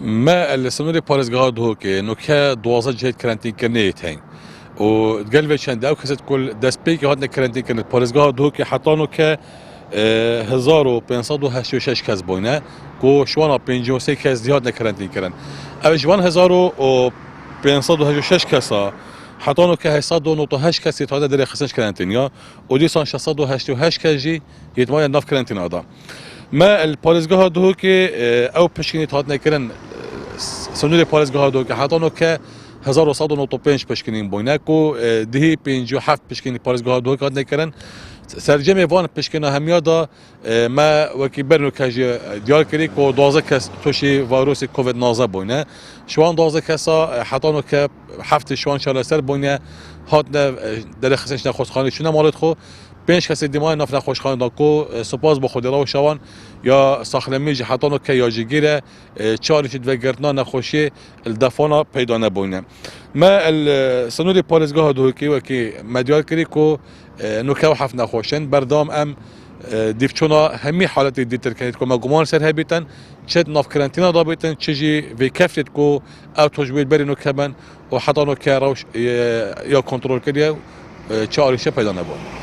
ما السنوري باريس غادو كي نوكا دوازا جهد كرانتين كرنيتين وتقلب شند او كسد كل دسبيك هادنا كرانتين كرنت باريس غادو كي حتى نوكا 1586 کس بوینه کو شوانا 53 کس زیاد نکرندین کردن. اول جوان 1586 کسا حتی نو که 898 کسی تا در خسنش کردن یا و دیسان 688 کسی یتمای ناف کردن آدم. ما الپارزگاه دو که او پشکنی تا نکردن سنوری پارزگاه دو که حتی نو که 1195 پشکنی بوینه کو دهی 57 پشکنی پارزگاه دو که نکردن سرجم وان پشکنه همیادا ما وکی برنو کجی دیار کردی که 12 کس توشی ویروس کووید 19 بوینه شوان 12 کسا حتی نو که هفت شوان شال سر بوینه هات در خسنش نخوشخانه شونه مالت خو 5 کسی دیمای ناف نخوشخانه داکو سپاس با خودی راو شوان یا ساخلمیج حتی نو که یاجگیره چارش دوگرتنا نخوشی الدفانا پیدا نبوینه ما السنوری پارزگاه دوکی وکی مدیار کردی که نوکه حف نخوشن بردام ام دیفچونا همی حالت دیتر کنید که ما گمان سر هبیتن چه ناف کرانتینا دابیتن چجی وی کفرت که او تجوید بری نوکه من و حتی نوکه روش یا کنترل کردی چه آریشه پیدا نبود.